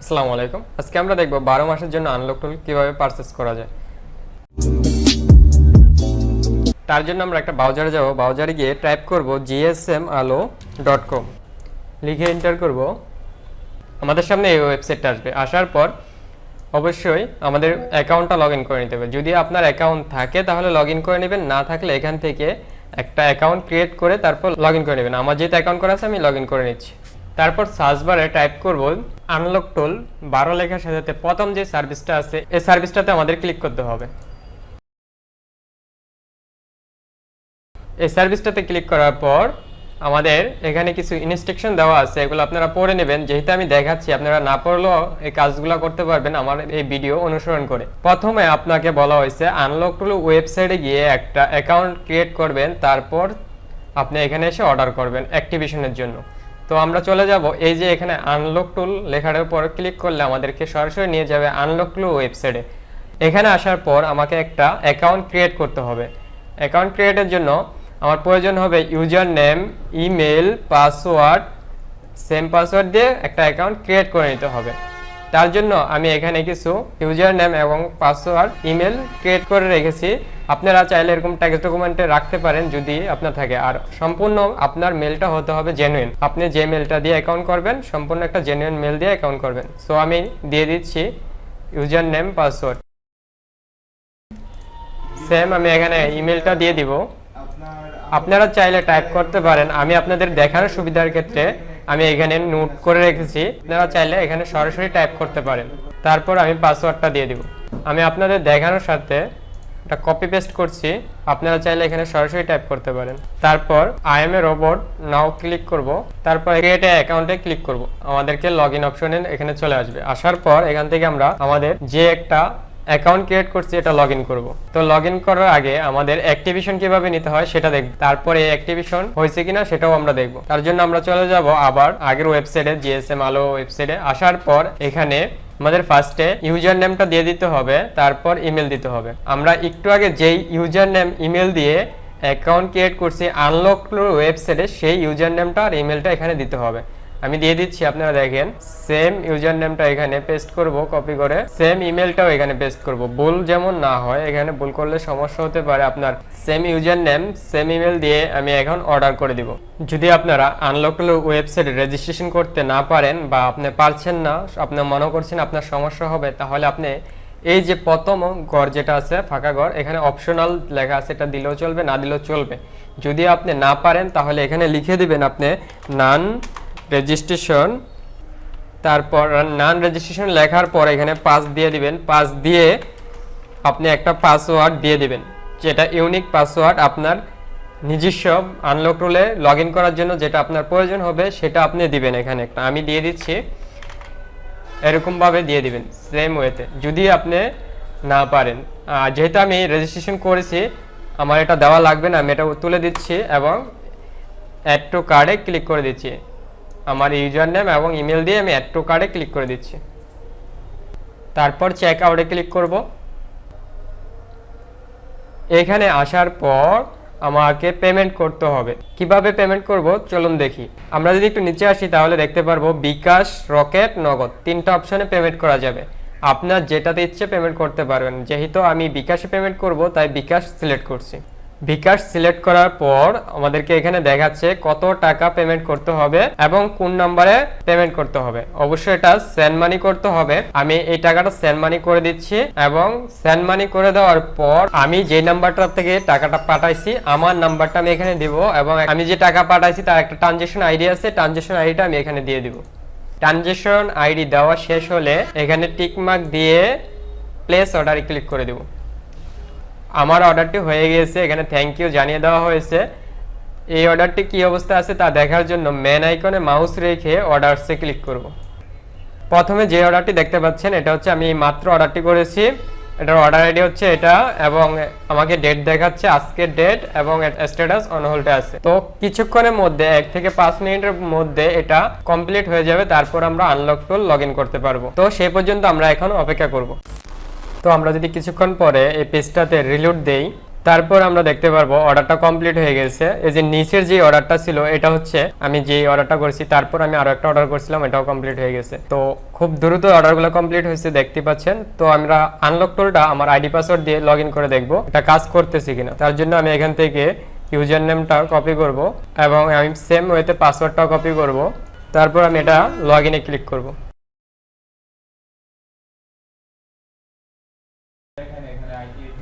আসসালামু আলাইকুম। আজকে আমরা দেখব 12 মাসের জন্য আনলক টুল কিভাবে পারচেজ করা যায়। তার জন্য আমরা একটা ব্রাউজারে যাব। ব্রাউজারে গিয়ে টাইপ করব gsmalo.com, লিখে এন্টার করব। আমাদের সামনে এই ওয়েবসাইটটা আসবে। আসার পর অবশ্যই আমাদের অ্যাকাউন্টটা লগইন করে নিতে হবে। যদি আপনার অ্যাকাউন্ট থাকে তাহলে লগইন করে নেবেন, না থাকলে এখান থেকে একটা অ্যাকাউন্ট ক্রিয়েট করে তারপর লগইন করে নেবেন। আমার যেহেতু অ্যাকাউন্ট করা আছে আমি লগইন করে নিচ্ছি। তারপর সার্চ বারে টাইপ করব আনলক টুল 12 লেখার সাথে প্রথম যে সার্ভিসটা আছে এই সার্ভিসটাতে আমাদের ক্লিক করতে হবে। এই সার্ভিসটাতে ক্লিক করার পর আমাদের এখানে কিছু ইনস্ট্রাকশন দেওয়া আছে, এগুলো আপনারা পড়ে নেবেন। যেহেতু আমি দেখাচ্ছি আপনারা না পড়লেও এই কাজগুলো করতে পারবেন আমার এই ভিডিও অনুসরণ করে। প্রথমে আপনাকে বলা হয়েছে আনলক টুল ওয়েবসাইটে গিয়ে একটা অ্যাকাউন্ট ক্রিয়েট করবেন, তারপর আপনি এখানে এসে অর্ডার করবেন অ্যাক্টিভেশনের জন্য। তো আমরা চলে যাব এই যে এখানে আনলক টুল লেখার উপর ক্লিক করলে আমাদেরকে সরাসরি নিয়ে যাবে আনলক টুল ওয়েবসাইটে। এখানে আসার পর আমাকে একটা অ্যাকাউন্ট ক্রিয়েট করতে হবে। অ্যাকাউন্ট ক্রিয়েটের জন্য আমার প্রয়োজন হবে user name, email, password, same password দিয়ে একটা অ্যাকাউন্ট ক্রিয়েট করে নিতে হবে। তার জন্য আমি এখানে কিছু ইউজার নেম এবং পাসওয়ার্ড, ইমেল ক্রিয়েট করে রেখেছি। আপনারা চাইলে এরকম টেক্সট ডকুমেন্টে রাখতে পারেন যদি আপনার থাকে। আর সম্পূর্ণ আপনার মেলটা হতে হবে জেনুইন। আপনি যে মেলটা দিয়ে অ্যাকাউন্ট করবেন সম্পূর্ণ একটা জেনুইন মেল দিয়ে অ্যাকাউন্ট করবেন। সো আমি দিয়ে দিচ্ছি ইউজার নেম, পাসওয়ার্ড। সেম আমি এখানে ইমেলটা দিয়ে দিব। আপনারা চাইলে টাইপ করতে পারেন, আমি আপনাদের দেখানোর সুবিধার ক্ষেত্রে আমি এখানে নোট করে রেখেছি। আপনারা চাইলে এখানে সরাসরি টাইপ করতে পারেন। তারপর আমি পাসওয়ার্ডটা দিয়ে দিব। আমি আপনাদের দেখানোর সাথে এটা কপি পেস্ট করছি, আপনারা চাইলে এখানে সরাসরি টাইপ করতে পারেন। তারপর I M A robot now click করব। তারপর ক্রিয়েট অ্যাকাউন্টে ক্লিক করব। আমাদেরকে লগইন অপশনে এখানে চলে আসবে। আসার পর এখান থেকে আমরা আমাদের যে একটা অ্যাকাউন্ট ক্রিয়েট করছি এটা লগইন করব। তো লগইন করার আগে আমাদের অ্যাক্টিভেশন কিভাবে নিতে হয় সেটা দেখব। তারপরে এই অ্যাক্টিভেশন হয়েছে কিনা সেটাও আমরা দেখব। তার জন্য আমরা চলে যাব আবার আগের ওয়েবসাইটে, GSMalo ওয়েবসাইটে। আসার পর এখানে আমাদের ফার্স্টে ইউজার নেমটা দিয়ে দিতে হবে, তারপর ইমেল দিতে হবে। আমরা একটু আগে যেই ইউজার নেম ইমেল দিয়ে অ্যাকাউন্ট ক্রিয়েট করছি আনলক ওয়েবসাইটে, সেই ইউজার নেমটা আর ইমেলটা এখানে দিতে হবে। আমি দিয়ে দিচ্ছি, আপনারা দেখেন। সেম ইউজার নেমটা এখানে পেস্ট করব কপি করে, সেম ইমেলটাও এখানে পেস্ট করব। ভুল যেমন না হয়, এখানে ভুল করলে সমস্যা হতে পারে। আপনার same user name same email দিয়ে আমি এখন অর্ডার করে দিব। যদি আপনারা আনলক ওয়েবসাইটে রেজিস্ট্রেশন করতে না পারেন বা আপনি পারছেন না, আপনি মনে করছেন আপনার সমস্যা হবে, তাহলে আপনি এই যে প্রথম ঘর যেটা আছে ফাঁকা ঘর, এখানে অপশনাল লেখা আছে, এটা দিলেও চলবে, না দিলেও চলবে। যদি আপনি না পারেন তাহলে এখানে লিখে দিবেন আপনি নান রেজিস্ট্রেশন। তারপর নান রেজিস্ট্রেশন লেখার পর এখানে পাস দিয়ে দিবেন। পাস দিয়ে আপনি একটা পাসওয়ার্ড দিয়ে দিবেন, যেটা ইউনিক পাসওয়ার্ড আপনার নিজস্ব আনলক টুলে লগইন করার জন্য যেটা আপনার প্রয়োজন হবে সেটা আপনি দিবেন। এখানে একটা আমি দিয়ে দিচ্ছি, এরকম ভাবে দিয়ে দিবেন সেম ওয়েতে। যদি আপনি না পারেন, যেহেতু আমি রেজিস্ট্রেশন করেছি আমার এটা দেওয়া লাগবে না, আমি এটা তুলে দিচ্ছি এবং অ্যাড টু কার্ডে ক্লিক করে দিচ্ছি। আমার ইউজার নেম এবং ইমেল দিয়ে আমি অ্যাড টু কার্ডে ক্লিক করে দিচ্ছি। তারপর চেক আউটে ক্লিক করব। এখানে আসার পর আমাকে পেমেন্ট করতে হবে। কিভাবে পেমেন্ট করব চলুন দেখি। আমরা যদি একটু নিচে আসি তাহলে দেখতে পারবো বিকাশ, রকেট, নগদ, তিনটা অপশনে পেমেন্ট করা যাবে। আপনার যেটাতে ইচ্ছে পেমেন্ট করতে পারবেন। যেহেতু আমি বিকাশে পেমেন্ট করব তাই বিকাশ সিলেক্ট করছি। বিকাশ সিলেক্ট করার পর আমাদেরকে এখানে দেখাচ্ছে কত টাকা পেমেন্ট করতে হবে এবং কোন নাম্বারে পেমেন্ট করতে হবে। অবশ্যই এটা সেন্ড মানি করতে হবে। আমি এই টাকাটা সেন্ড মানি করে দিচ্ছি এবং সেন্ড মানি করে দেওয়ার পর আমি যে নাম্বারটা থেকে টাকাটা পাঠাইছি আমার নাম্বারটা আমি এখানে দিব এবং আমি যে টাকা পাঠাইছি তার একটা ট্রানজাকশন আইডি আছে, ট্রানজাকশন আইডিটা আমি এখানে দিয়ে দিব। ট্রানজাকশন আইডি দেওয়া শেষ হলে এখানে টিক মার্ক দিয়ে প্লেস অর্ডারে ক্লিক করে দেব। আমার অর্ডারটি হয়ে গিয়েছে, এখানে থ্যাংক ইউ জানিয়ে দেওয়া হয়েছে। এই অর্ডারটি কি অবস্থা আছে তা দেখার জন্য মেন আইকনে মাউস রেখে অর্ডারসে ক্লিক করব। প্রথমে যে অর্ডারটি দেখতে পাচ্ছেন এটা হচ্ছে আমি মাত্র অর্ডারটি করেছি, এটার অর্ডার আইডি হচ্ছে এটা এবং আমাকে ডেট দেখাচ্ছে আজকের ডেট এবং স্ট্যাটাস অন হোল্ডে আছে। তো কিছুক্ষণের মধ্যে 1 থেকে 5 মিনিটের মধ্যে এটা কমপ্লিট হয়ে যাবে, তারপর আমরা আনলক টুল লগইন করতে পারবো। তো সেই পর্যন্ত আমরা এখন অপেক্ষা করব। তো আমরা যদি কিছুক্ষণ পরে এই পেজটাতে রিলোড দেই তারপর আমরা দেখতে পারবো অর্ডারটা কমপ্লিট হয়ে গেছে। এই যে নিচের যে অর্ডারটা ছিল এটা হচ্ছে আমি যে অর্ডারটা করেছি, তারপর আমি আরো একটা অর্ডার করেছিলাম, এটাও কমপ্লিট হয়ে গেছে। তো খুব দ্রুত অর্ডারগুলো কমপ্লিট হয়েছে দেখতে পাচ্ছেন। তো আমরা আনলক টুলটা আমার আইডি পাসওয়ার্ড দিয়ে লগ ইন করে দেখবো এটা কাজ করতেছে কিনা। তার জন্য আমি এখান থেকে ইউজার নেমটা কপি করব এবং আমি সেম ওয়েতে পাসওয়ার্ডটাও কপি করব। তারপর আমি এটা লগ ইনে ক্লিক করব।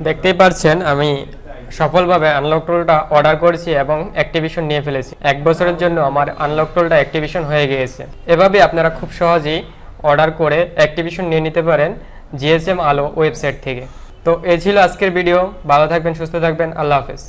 দেখতেই পাচ্ছেন আমি সফলভাবে আনলক টুলটা অর্ডার করেছি এবং অ্যাক্টিভেশন নিয়ে ফেলেছি। 1 বছরের জন্য আমার আনলক টুলটা অ্যাক্টিভেশন হয়ে গিয়েছে। এভাবে আপনারা খুব সহজেই অর্ডার করে অ্যাক্টিভেশন নিয়ে নিতে পারেন জিএসএম আলো ওয়েবসাইট থেকে। তো এই ছিল আজকের ভিডিও। ভালো থাকবেন, সুস্থ থাকবেন, আল্লাহ হাফেজ।